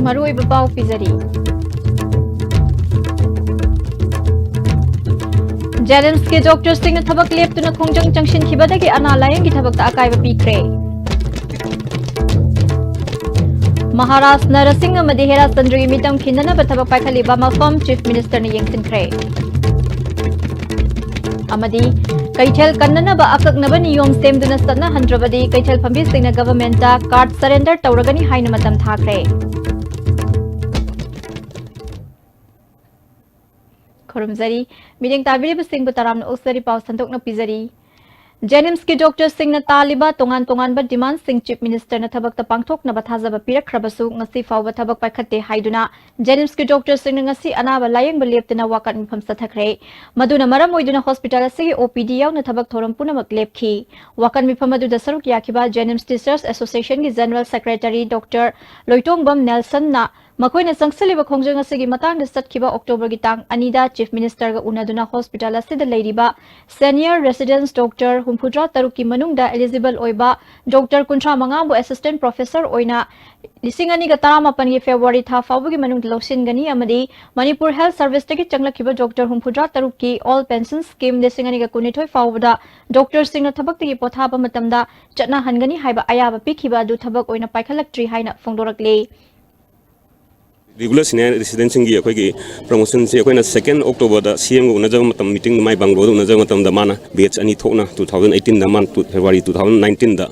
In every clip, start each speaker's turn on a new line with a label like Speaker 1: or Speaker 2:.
Speaker 1: Marui babau pizari. Jalen's के doctors Singh थबक लेपतुना खोंजंग जंक्शन खिबदगी अनालायन की थबक अकायब पीख्रे महाराष्ट्र नरसिंह मदिहेरा चंद्रगी मितम खिंदना थबक पाइखलिबा मफम चीफ मिनिस्टर ने यंगसिनख्रे अमदी कैथेल कन्ननबा अककनबा नियम सेमदुना सतना हंद्रबदी कैथेल फंबी सिंह गवर्नमेंट कार्ड सरेंडर तौरगनी हाइन मतम थाख्रे खुरमजरी मीटिंग ताबिब सिंह तराम उसरी पाव संतोक न पिजरी जेनिम्स के डॉक्टर सिंह न तालिबा तोंगान तोंगान बा डिमांड सिंह चीफ मिनिस्टर न थबक त पांगथोक न बथाजब पिरखरबसु ngasi फाव थबक पाखते हाइदुना जेनिम्स के डॉक्टर सिंह न ngasi अनाबा लायंग बलेपतना वाकत मिफम सथखरे मदुना मरम ओइदुना हॉस्पिटल असि ओपीडी याव न थबक थोरम पुनमक लेपखी वाकत मिफम मदु द सरुक याखिबा जेनिम्स टीचर्स एसोसिएशन की जनरल सेक्रेटरी डॉक्टर लोइटोंगबम नेल्सन ना मखोइना संगसलिबा खोंजंग असigi matang da satkiba october gi tang anida chief minister ga unaduna hospital asida leiriba senior residence doctor humphudra taruki manungda eligible oiba doctor kuntra manga bu assistant professor oina lisingani ga taramapan gi february tha fawgi manung losin gani amadi manipur health service tagi changlakiba doctor humphudra taruki all pension scheme lisingani ga kunithoi fawda doctor singna thabak tagi pothaba matamda chatna hangani haiba ayaba pikhiba du thabak oina paikhalak haina fongdorakle
Speaker 2: regular senior residents की अखोई की promotion से अखोई ना 2 October दा CM को नजर मतम meeting माई बंगलो नजर मतम दा माना batch अनि थोकना 2018 दा मान February 2019 दा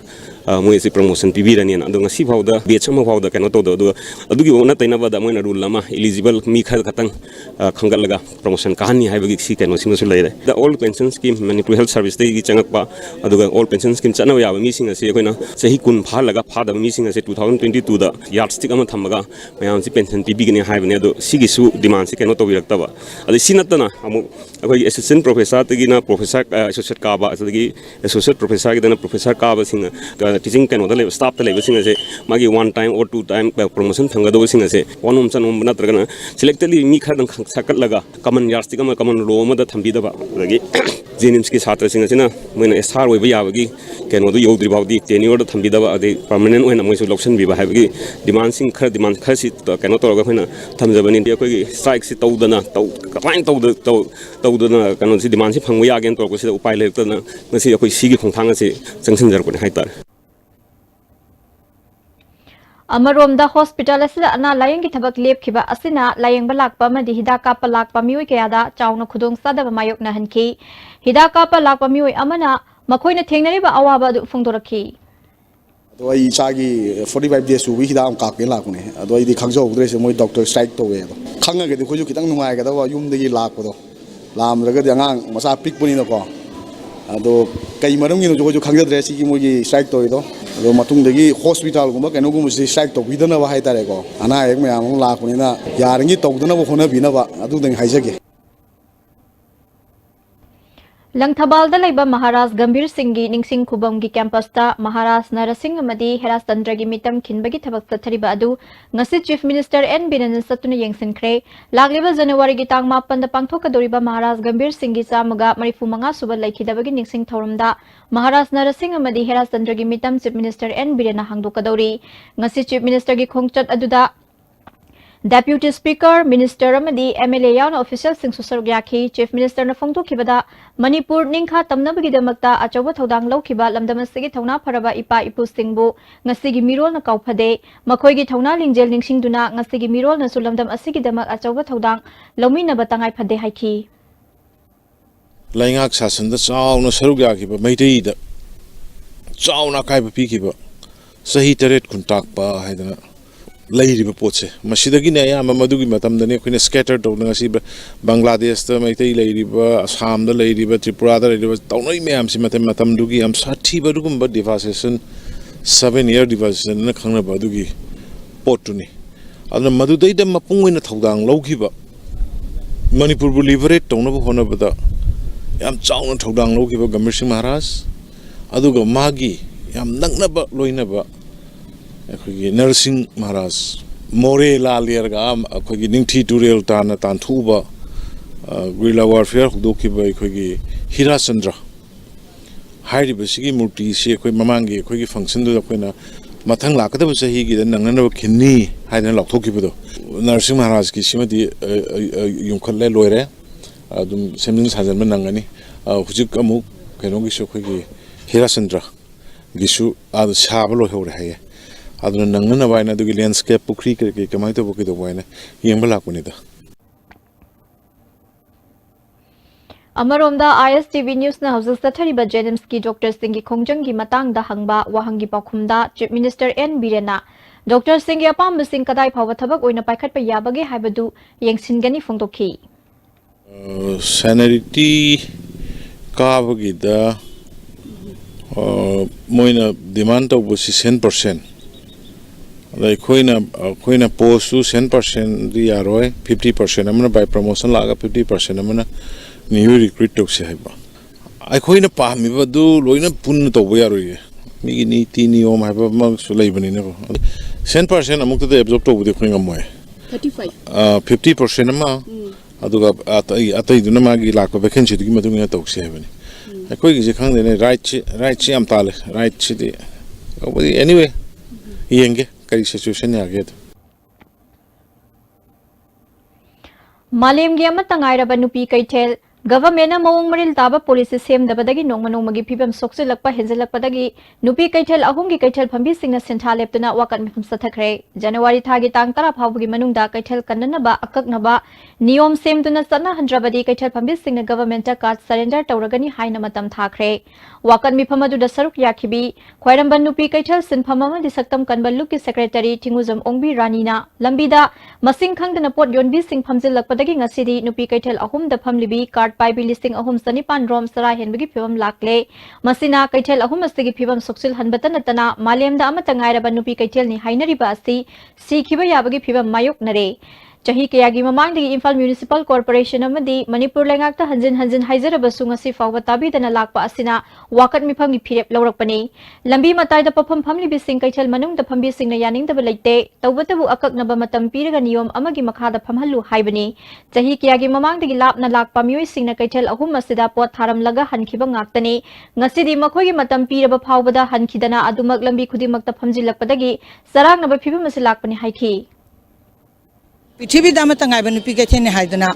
Speaker 2: मोई से promotion पीबीरनी ना दो ngasi फाउदा batch अमा फाउदा कनो तो दो अदुगी वोना तैना बदा मोई ना rule लमा eligible मी खर खतंग खंगल लगा promotion कहानी है बगी सी कनो सिंग Sule the all pension scheme Manipuri health service दे की चंगक पा अदुगा all pension scheme चना याब मी सिंग से अखोई ना सही कुन फा लगा फा द मी सिंग से 2022 दा yardstick अमा थमगा मयाम से pension पीबीगने हाइबने दो सिगिसु डिमांड से कनो तो बिरक्तबा अदि सिनतना अमु अखोई assistant professor तगी ना professor associate काबा असदगी associate professor की दना professor काबा सिंग teaching कनो दले staff तले सिंग से मागी 1 time or 2 time promotion Thanga दो सिंग से वनम चनम नत्रगना selectedly मी खरदं सकत लगा common yardstick अमा common law अमा द थंबीदबा अदगी जेनिम्स की छात्र सिंग सिना मैंने SR ओइबा याबगी कनो दो योद्रि बावदी tenure द थंबीदबा अदि permanent ओइना मोइसु लोक्सन बिबा हाबगी डिमांड सिंग खर सि कनो तोरगा फैना थमजबनी अखोई स्ट्राइक से तौदना कपाइन तौदना कनो से डिमांड से फंगबा यागेन तोरको से उपाय लेतना ngasi अखोई सिगी खोंथांग से जंगसिनजरको हाइतार
Speaker 1: अमरोमदा हॉस्पिटल असला अना लायंग की थबक लेपखिबा असिना लायंग बलाकपा मदि हिदा कापा लाकपा मियोय कयादा चाउना खुदोंग सादब मायोकना हनखी हिदा कापा लाकपा मियोय अमना मखोइना थेंगनरिबा अवाबा दु फोंदोरखी
Speaker 3: तो आई चागी 45 days सुबी हिदा हम काके लाकने अदो आई दि खंगजौद्रे से मोय डॉक्टर स्ट्राइक तोवे खंगगे दि खोजु खितंग नुंगायगदा युमदगी लाकपदो लामरगदि अंगांग मसा पिकपुनी नको अदो कई मरमगी नो जो खंगजद्रे सिगी मोय स्ट्राइक तोयदो अदो मतुंगदगी हॉस्पिटल गुमा कनोगुम से स्ट्राइक तोबिदना बा हाइतारेको अना एक मयाम लाकनिना यारंगी तौदना बो होनबिना बा अदु दंग हाइजगे
Speaker 1: लंगथबाल लेबा महाराज गंभीर सिंह की निंगसिंग खुबम की कैंपस महाराज नरसिंह मदी हेरा चंद्र की मितम खिनबगी थबक चथरिबा अदु ngasi चीफ मिनिस्टर एन बिनन सतुना यंगसिनख्रे लागलेबा जनवरी की तांग 9 दा पांगथोकदोरिबा महाराज गंभीर सिंह की चामगा 35 सुबा लैखिदबगी निंगसिंग थौरमदा महाराज नरसिंह मदी हेरा चंद्र की मितम चीफ मिनिस्टर एन बिरन हांगदोकदोरी ngasi चीफ मिनिस्टर की खोंगचत अदुदा Deputy Speaker, Minister Amadi, MLA यावना official Singh सुसरुक याखी Chief Minister न फोंगथोखिबदा मणिपुर निंखा तमनबगिदमक्ता अचौबा थौदांग लौखिबा लमदमसगी थौना फरबा इपा इपु सिंहबु ngasiगी मिरोल न काउफदे मखोइगी थौना लिंजेल निंगसिंगदुना ngasiगी मिरोल न सुलमदम असिगिदमक अचौबा थौदांग लौमिनबा तंगाइ फदे हाइखी
Speaker 4: लाइंगाक शासनदा चाउना सरुक याखिबा मैतेइदा चाउना काइबा पिखिबा सही तरेट खुंताकपा हाइदना लैरिबा पोचे मसिदगिने याम मदुगी मतमदने खोइना स्कैटर तौना ngasi बांग्लादेश ता मैतै लैरिबा असम दा लैरिबा त्रिपुरा दा लैरिबा तौनै म्याम सि मतमदुगी हम साथि बदुगुम डिवासेशन 7 year डिवासेशन न खंगना बदुगी पोटुनी अदना मदुदै द मपुंगैना थौदांग लौखिबा मणिपुर बु लिबरेट तौना होनबदा याम चाउना थौदांग लौखिबा गंभीर सिंह महाराज aduga magi yam naknaba loinaba akhoi nursing maharaj more la lerga akhoi ningthi turel tana tanthuba guerrilla warfare dokiba akhoi hira chandra hairiba sigi murti se akhoi mamangi akhoi function do akhoi mathang lakadaba sahi gi nangnaba khinni haina lakthokibudo nursing maharaj ki simadi yumkhalle loire adum semjing sajanma nangani hujik amu kainogi so khoi hira chandra gisu ad sabalo hore haye aduna nangna baina du landscape pukri ke kamai to boki do baina yembala kunida
Speaker 1: Amaronda ISTV News na hausa sathariba Jenims ki Dr. Singh ki khongjang gi matang da hangba wahangi pakhumda Chief Minister N Birena Dr. Singh ki apam sing kadai phawa thabak oina paikhat pa yabage haibadu yengsingani phongtokhi
Speaker 4: sanity kabagi da moina demand to busi 100% like koina post to 100% di aroi 50% amna by promotion laga 50% amna new recruit to se haiba ai koina pa mi badu loina pun to bo yaroi mi ni ti ni om haiba ma su lai bani ne 100% amuk to absorb to bu de khoinga moy 35 50% ama aduga atai duna magi lakpa vacancy gi madunga to se haibani koi gi khang ne right am tale right di anyway yenge kari situation ya ge
Speaker 1: Malem gi amata ngairaba nupi kaithel government na mawong maril taba police sem dabadagi nongma nongmagi phibam sokselakpa henjelakpadagi nupi kaithel ahum gi kaithel phambi singna sentha leptuna wakat mifam sathakre January thagi tang tara phawgi manungda kaithel kannanaba akaknaba niyom semduna satna handrabadi kaithel phambi singna government ta card surrender tawragani haina matam thakre wakat mifam aduda saruk yakhibi khwairamban nupi kaithel sinpham amadi saktam kanballu ki secretary thinguzam ongbi ranina lambida masing khangdana pot yonbi sing phamjilakpadagi ngasidi nupi kaithel ahum da phamlibi card paibi listing ahum sanipan rom sarai henbagi phibam lakle masina kaithel ahum asigi phibam soksil hanbata natana malemda amata ngairaba nupi kaithel ni hainariba asi sikhiba yabagi phibam mayok nare chahi kayagi mamangdagi Imphal Municipal Corporation amadi Manipur lengakta hanjin haizarabasu ngasi fawba tabidana lakpa asina wakat mifamgi phirep lawrakpani lambi mataida pafam phamli bising kaithel manungda phambi singna yaningdaba leite tawbatabu akaknaba matam piraga niyom amagi makhada phamhallu haibani chahi kayagi mamangdagi lapna lakpa mioi singna kaithel ahum asida pot tharam laga hankhiba ngaktani ngasidi makhogi matam piraba phawbada hankhidana adumak lambi khudimakta phamjilakpadagi sarangnaba phibam asilakpani haikhi
Speaker 5: Pichibi dama tangai ba nupi ka thene haidana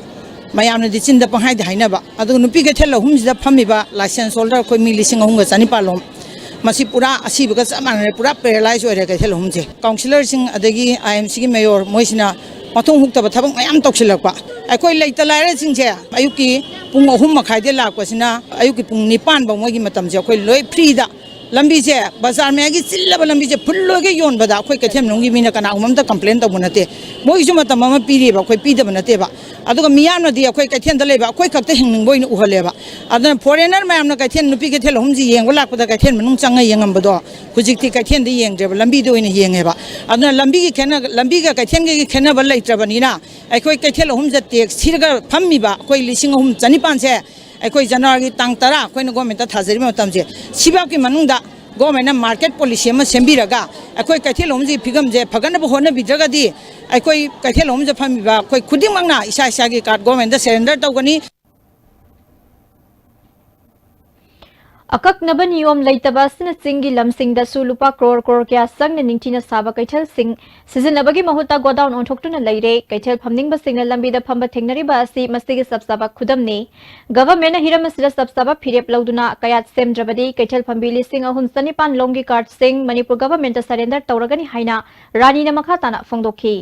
Speaker 5: mayam na dichin da panghai da hainaba adu nupi ka thela hum da phamiba license holder koi mi lising ahum ga chani palom masi pura asiba ga samane pura paralyze ore ka thela hum je councillor sing adagi IMC gi mayor moisina pathong hukta ba thabang mayam toksilakpa akoi leita laire sing je ayuki pung ahum makhai de lakpa sina ayuki pung 9 ba moi gi matam je koi loi free da lambi je bazar me gi chillaba lambi je phullo ge yon bada khoi kathem nongi mina kana umam da complain ta bunate moi ju mata mama piri ba khoi pida banate ba aduga miyam na di khoi kathen da leba khoi khakta hingning boin uhaleba adana foreigner mayam na kathen nupi ge thel humji yeng lak pada kathen manung changa yengam bado hujik ti kathen di yeng de lambi do ina yeng heba adana lambi ge khena lambi ga kathen ge khena ba lai trabani na ai khoi kathel humja tax sirga phammi ba khoi lising hum chani pan se ai January tang tara khoi na government ta thajari ma tamje sibab ki manungda government na market policy ma sembiraga ai kaithel homji phigam je phagana bo hona bidraga di ai kaithel homja phami ba khoi khuding mangna isa isa gi card government da surrender tawgani
Speaker 1: akak naba niyom leitaba sina singi lamsing da sulupa crore kya sang na ningtina saba kaithel sing sizinabagi mahuta godown onthoktuna leire kaithel phamning ba singna lambi da phamba thengnari ba asi mastigi sabsaba khudamni government na hiram sira sabsaba phirep lauduna kayat semdrabadi kaithel phambi lising ahum sanipan longi card sing Manipur government ta surrender tawragani haina rani na makha tana phongdokhi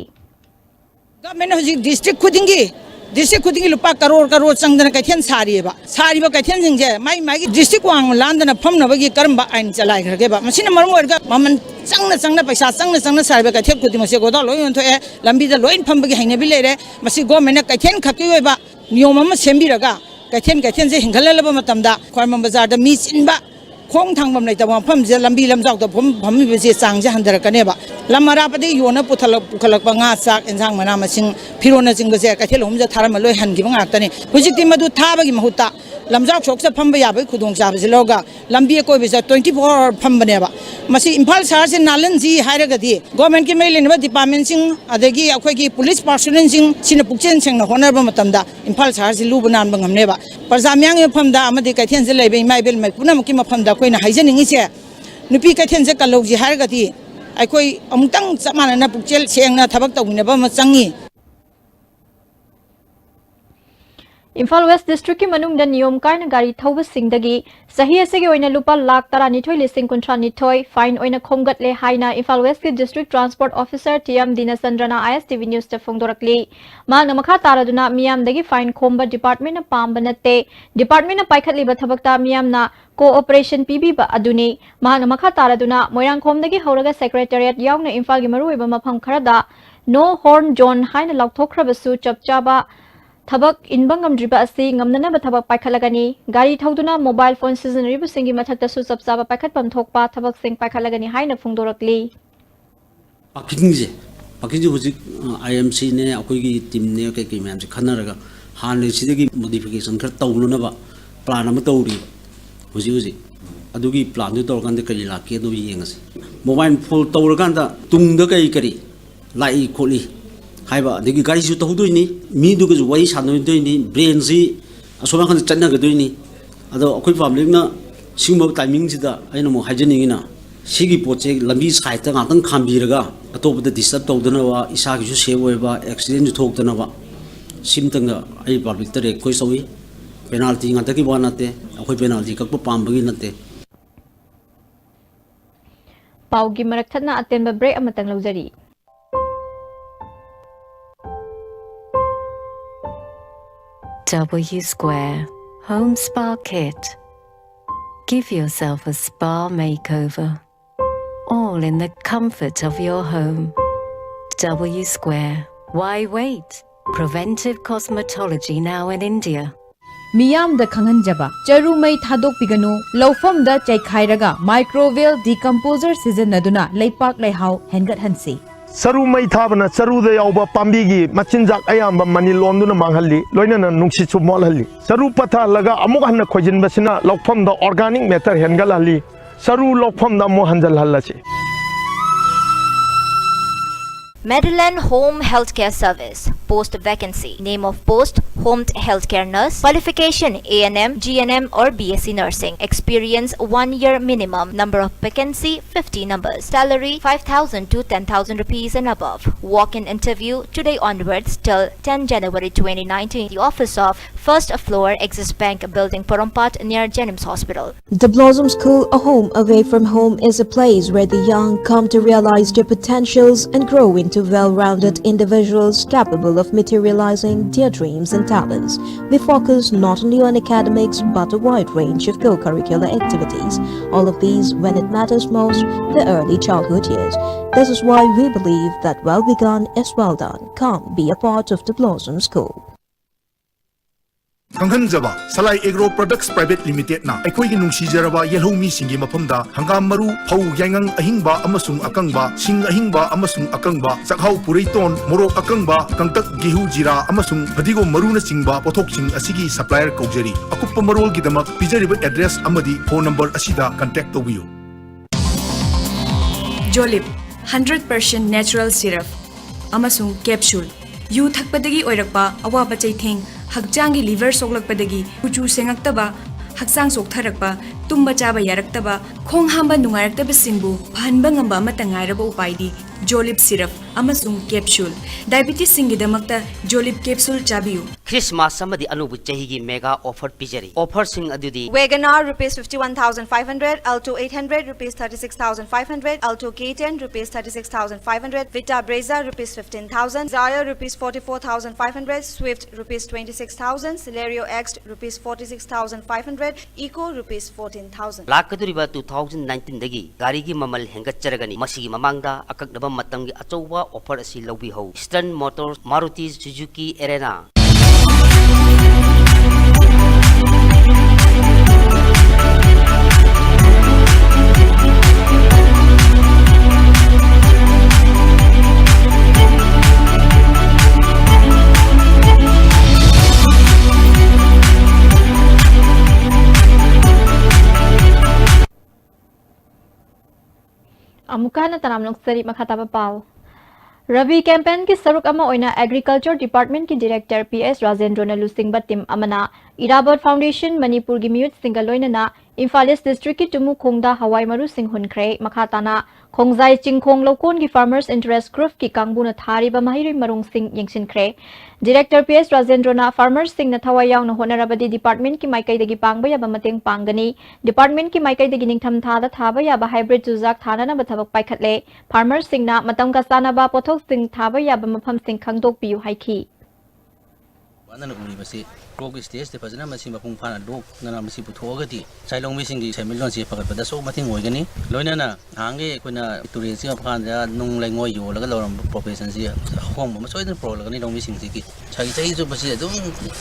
Speaker 5: government hoji district khudingi lupa crore changdana kaithel sariba kaithel jingje mai district wang landana phamna bagi karamba ain chalai grage ba masina marum orga maman changna paisa changna sarbe kaithel khuding se goda loi on thoe lambi da loin phambagi haina bi lere masi government kaithel khaki ba niyom ama sembiraga kaithel je hingalaba matamda khwarmam bazar da mi chinba khong thangbam lai tabam pham je lambi lamjau da phami be je chang je handar kane ba lamara padi yona puthalak ba nga chak enjang mana masing phirona jing je kaithel hum je tharam loi han gi bang atani hujik ti madu tha ba gi mahuta lamjak chok sa phamba ya bai khudong cha ba loga lambi ko bi 24 phamba ne ba masi imphal sar se nalan ji haira ga di government ki mai len ba department sing adagi akhoi ki police personnel sing sina pukchen sing na honor ba matam da imphal sar se lu banan bangam ne ba parja myang ye pham da amadi ka then je lai bai mai bel mai punam ki ma pham da koi na haijani ngi che nupi ka then je kalok ji haira ga di akhoi amtang chamana na pukchel seng na thabak tawine ba ma changi
Speaker 1: Imphal West District ki manung da niyom kaina gari thauba singdagi sahi asege oina lupa lakh tara nithoi lising kuntra nithoi fine oina khomgat le haina Imphal West ki District Transport Officer TM Dinasandrana ISTV News ta phongdorakli ma namakha taraduna miyam dagi fine khomba department na pamba natte department na paikhatli ba thabakta miyam na cooperation PB ba aduni ma namakha taraduna moirang khomdagi horaga secretariat yauna Imphal gi maru eba mapham kharada no horn zone haina laukthokrabasu chapchaba Thabak inbangam driba asi ngamnana ba thabak paikhalagani gari thauduna mobile phone seasonary singi mathakta su chapchaba paikhat pam thokpa thabak sing paikhalagani haina phungdorakli
Speaker 6: Parking huji IMC ne akoi gi team ne kai kai myam se khanaraga han le sidagi modification khar tawnu na ba plan am tawri huji adugi plan du tor kan de kari la ke do yengasi mobile phone tawra kan da tung da kai kari lai kholi haiba degi gari su tawdoi ni mi du ga wai sanoi doi ni brain si asoma kan channa ga doi ni ado akoi family na singmo timing sida aina mo hajani na sigi poche lambi sai ta ngang khambiraga atop da disturb tawdana wa isa gi su save ba accident ju thokdana ba simtanga ai public tare koi sawi penalty ngata ki bana te akoi penalty kak pa pambagi nate
Speaker 1: paugi marak thana atemba break amatang laujari
Speaker 7: W Square Home Spa Kit. Give yourself a spa makeover, all in the comfort of your home. W Square. Why wait? Preventive cosmetology now in India.
Speaker 8: Miyamda khanganjaba charumai thadok piganu lawfamda chaikhairaga microbial decomposer sijanaduna leipak leihau hengat hansi
Speaker 9: Saru mai thabana saru da yauba pambigi machinjak ayamba mani lomduna manghalli loinana nungsi chu molhalli saru patha laga amuk hanna khojin basina lokpham da organic matter hengal halli saru lokpham da mo hanjal hallachi
Speaker 10: Maryland Home Healthcare Service. Post vacancy. Name of post: Home Healthcare Nurse. Qualification: A&M, GNM or BSc Nursing. Experience 1 year minimum. Number of vacancy: 50 numbers. Salary: 5,000 to 10,000 rupees and above. Walk-in interview today onwards till 10 January 2019. The office of First Floor Axis Bank Building, Porompat, near Jennings Hospital.
Speaker 11: The Blossom School, a home away from home, is a place where the young come to realize their potentials and grow into well-rounded individuals capable of materializing their dreams and talents. We focus not only on academics but a wide range of co-curricular activities. All of these when it matters most, the early childhood years. This is why we believe that well begun is well done. Come be a part of the Blossom School.
Speaker 12: Kanghanjaba Salai Agro Products Private Limited na aikoi gi nungsi jaraba yelhomi singi maphamda hangam maru phau yangang ahingba amasung akangba sing ahingba amasung akangba sakhau pureiton morok akangba kangtak gihu jira amasung hadigo maru na singba pothok sing asigi supplier kaujari akuppa marol gi damak pijariba address amadi phone number asida contact tobiyo
Speaker 13: Jolip 100% natural syrup amasung capsule yu thakpadagi oirakpa awaba chaitheng hakjangi liver soklakpadagi uchu sengaktaba haksang soktharakpa tumba chaba yaraktaba khong hamba nungaraktaba singbu phanba ngamba amata ngairaba upaidi Jolip syrup amasung capsule diabetes singidamakta Jolip capsule chabiyu
Speaker 14: Christmas samadi anubu chahigi mega offer pijari offer sing adudi
Speaker 15: Wagoner rupees 51,500 Alto 800 rupees 36,500 Alto K10 rupees 36,500 Vita Brezza rupees 15,000 Zaya rupees 44,500 Swift rupees 26,000 Celerio X rupees 46,500 Eco rupees 14,000
Speaker 14: Lakaduriba 2019 dagi gari gi mamal hengatcharagani masigi mamangda akaknaba matamgi achouba offer asi lawbi ho Eastern Motors Maruti Suzuki Arena
Speaker 1: Amukana Tanam Noksari Makataba Pau. Rabi campaign ki saruk ama oina Agriculture Department ki Director PS Rajendra na lusing batim amana Irabot Foundation Manipur gi mute singaloina na Imphal East District ki tumu khongda hawai maru sing hunkre makhatana khongjai chingkhong lokon gi Farmers Interest Group ki kangbuna thari ba mahiri marung sing yengsinkre Director PS Rajendra na Farmers sing na thawai yaw na honarabadi department ki maikai dagi pangba ya ba mateng pangani department ki maikai dagi ningtham thada thaba ya ba hybrid juzak thana na bathabak paikhatle Farmers sing na matam ka sana ba pothok sing thaba ya ba mafam sing khangdok piu haiki
Speaker 6: Wannan uri basi progress stage te fazana masi mapung phana dok nana masi puthogati chailong mising gi semilon si pakat pada so mating oigani loina na hange kuna turin si aphan ja nung lai ngoi yo laga loram profession si hom ma soidan pro laga ni long mising si ki chai chai ju basi dum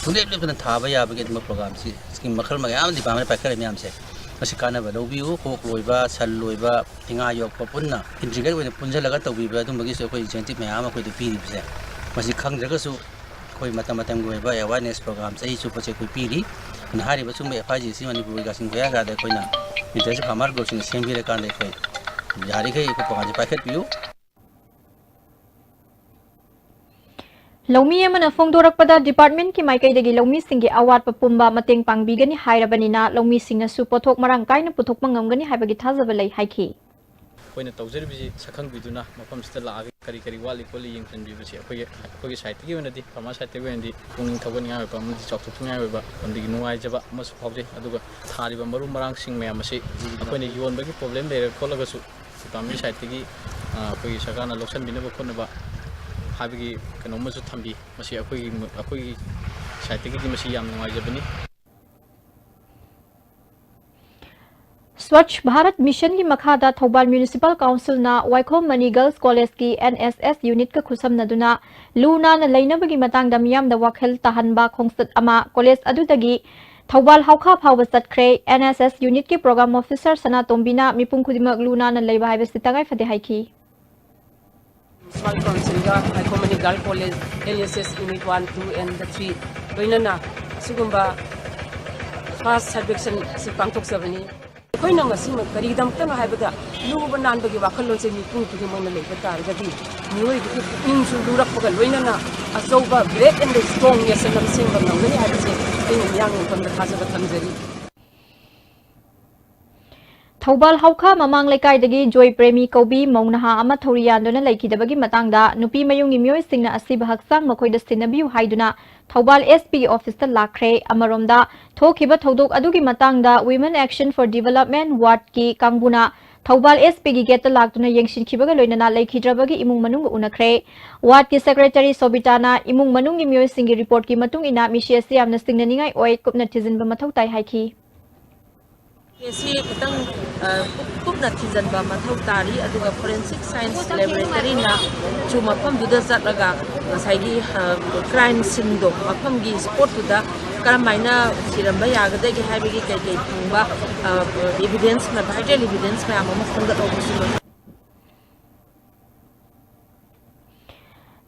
Speaker 6: thulep lep na thaba ya bage ma program si scheme makhal ma yam di pa ma pakkar myam se masi kana ba lobi u khok loiba sal loiba tinga yok pa punna integrate oina punja laga tobi ba dum bagi so koi incentive ma ama koi de pi di bise masi khang jaga su koi matam go ba awareness program sai chu pache koi piri na hari ba sum FIG si Manipur ga sing ga da koi na interest farmer group sing same bi kan de koi yari kai ko pa ji packet piu
Speaker 1: Lomi amana phongdorakpada department ki maikai dagi lomi singi award papumba mateng pangbigani hairabanina lomi singna su pothok marang kaina puthok mangamgani haibagi thajaba lai haiki
Speaker 16: कोई तौजर भी सखंग बिदुना मफम सिदा लागे करी करी वाली कोली यंगसन भी बसे अखोई साइट की वनदी फमा साइट की वनदी पुंग थबन या बा मुदि चौक थुंग या बा वनदी नुवाई जबा मस फावजे अदुगा थारिबा मरु मरांग सिंग मया मसे अखोनी योन बगी प्रॉब्लम लेर खोलगसु फमी साइट की अखोई सरकारना लोक्सन बिनबा खोनबा हाबिगी कनोमसु थंबी मसे अखोई साइट की मसे याम नुवाई जबनी
Speaker 1: Swachh Bharat Mission ki makhada Thobal Municipal Council na Waikhom Mani Girls College ki NSS unit ka khusam naduna luna na lainabagi matang da miyam da wakhel tahanba khongsat ama college adudagi Thobal hawkha phawba satkre NSS unit ki program officer Sana Tombina mipung khudimak luna na leiba haiba sitagai phade haiki
Speaker 17: Municipal Council ga Waikhom Mani Girls College NSS unit 1 2 and 3 loinana sugumba first selection si pangthok sabani कोई ना मसी में करी दम तंग है बता लोग बनान बगे वाखलों से निपुण तुझे मन ले बता रही न्यूज़ के इन सुलूरक पकड़ लोइना ना असोबा ग्रेट एंड स्ट्रॉन्ग ये सब नमस्ते बंगलों में है जैसे इन यांग उनका खासा बतंजरी
Speaker 1: Thobal hawkha mamang lekai dagi joy premi kobi mongnaha ama thoriandona laikidabagi matangda nupi mayungi myoi singna asiba haksang makhoi da sinabiu haiduna Thobal SP office ta lakre amaromda thokhiba thodok adugi matangda Women Action for Development ward ki kangbuna Thobal SP gi gate laktuna yengshin khibaga loinana laikhidrabagi imung manung unakre ward ki secretary Sobitana imung manungi myoi singi report ki matung ina misiasi amna singna ningai oi kupna thizin ba mathau tai haiki
Speaker 17: Kesi petang kupna tijan ba mathau tari aduga forensic science laboratory na cuma pam duda zat laga saigi crime scene do mapam gi sport duda karamaina siramba yagada gi haibegi kai kai pungba evidence na vital evidence ma amma fanga obusu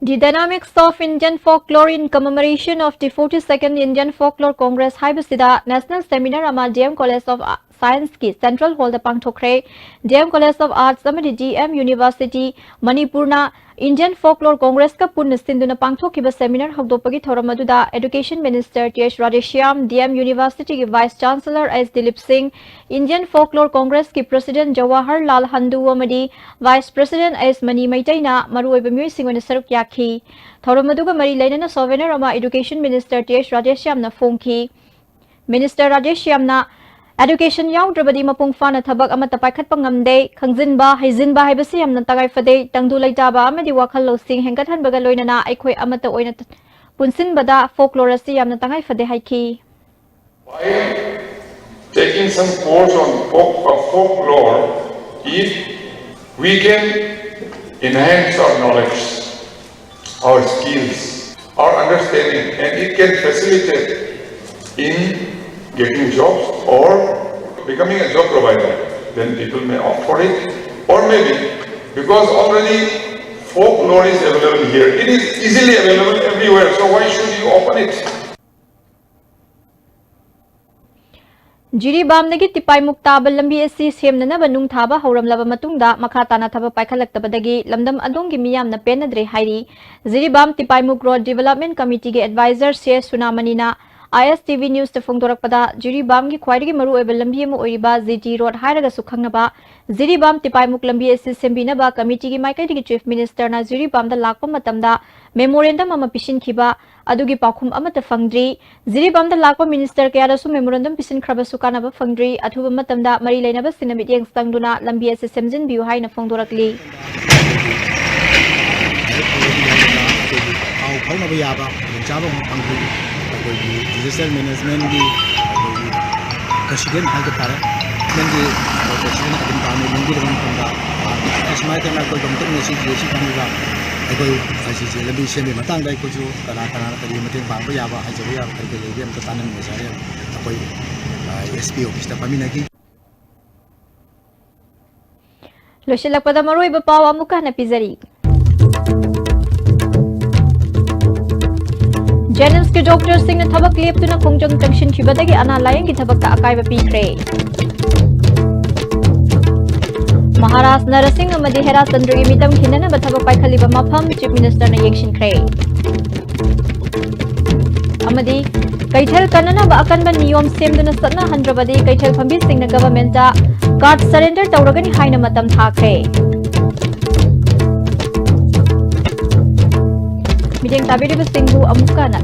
Speaker 1: The dynamics of Indian folklore in commemoration of the 42nd Indian Folklore Congress Haibasida National Seminar ama DM College of Science ki Central Hall da pangthokre DM College of Arts amadi DM University Manipurna Indian Folklore Congress ka punna sinduna pangthokiba seminar hawdopagi thoramaduda Education Minister TH Radheshyam DM University ki Vice Chancellor S Dilip Singh Indian Folklore Congress ki President Jawahar Lal Handu amadi Vice President S Mani Maitaina maruoiba myoi singona saruk yakhi thoramaduga mari lainana souvenir ama Education Minister TH Radheshyam na phongki Minister Radheshyam na Education yaudrabadi mapung fana thabak ama tapaikat pangamde khangjinba haijinba haibasi amna tagai fade tangdu laitaba amadi wakhal losing hengathan baga loinana aikhoi amata oina punsin bada folklore asi amna tagai fade haiki
Speaker 18: taking some course on folklore if we can enhance our knowledge, our skills, our understanding, and it can facilitate in getting jobs or becoming a job provider, then people may opt for it. Or maybe because already folklore is available here, it is easily available everywhere, so why should you open it?
Speaker 1: Jiribamdagi tipaimuk taba lambi asi semnanaba nung thaba hauramlaba matungda makha tana thaba paikhalaktabadagi lamdam adonggi miyamna penadre hairi Jiribam tipaimuk road development committee ge advisor se Sunamanina ISTV news te phongdorakpada Jiribam gi khwaidagi maru oiba lambi ama oiriba GT road hairaga sukhangnaba Jiribam tipaimuk lambi asi sembinaba committee gi maikaidagi chief minister na Jiribam da lakpa matamda memorandum ama pisin khiba adugi pakhum amata fangdri Jiribam da lakpa minister kaya da su memorandum pisin khraba sukana ba fangdri athuba matamda mari lainaba sinamit yang sangduna lambi asi semjin biu haina phongdorakli
Speaker 19: disaster management di presiden haga tara nanti presiden akan kami mungkin dengan pemda asmai kena kau bentuk nasi jesi kami ba aku asisi lebih seni matang dari kucu karena tadi meeting bang apa ya ba aja ya kerja lagi yang ketanan misalnya aku SP office tapi lagi
Speaker 1: Loshilak pada marui bapawa muka na pizari Jenims ke doctor sing na thabak lep tuna khongjong tension khibadagi ana layang ki thabak ta akai ba pikre Maharashtra Narasing amadi Hera Sandri mitam khinana ba thabak paikhali ba mafam chief minister na yekshin kre amadi kaithal kanana ba akan ba niyom semduna satna handrabadi kaithal phambi sing na government ta card surrender tawragani haina matam thakre Mideng tabiri ba singbu amuka na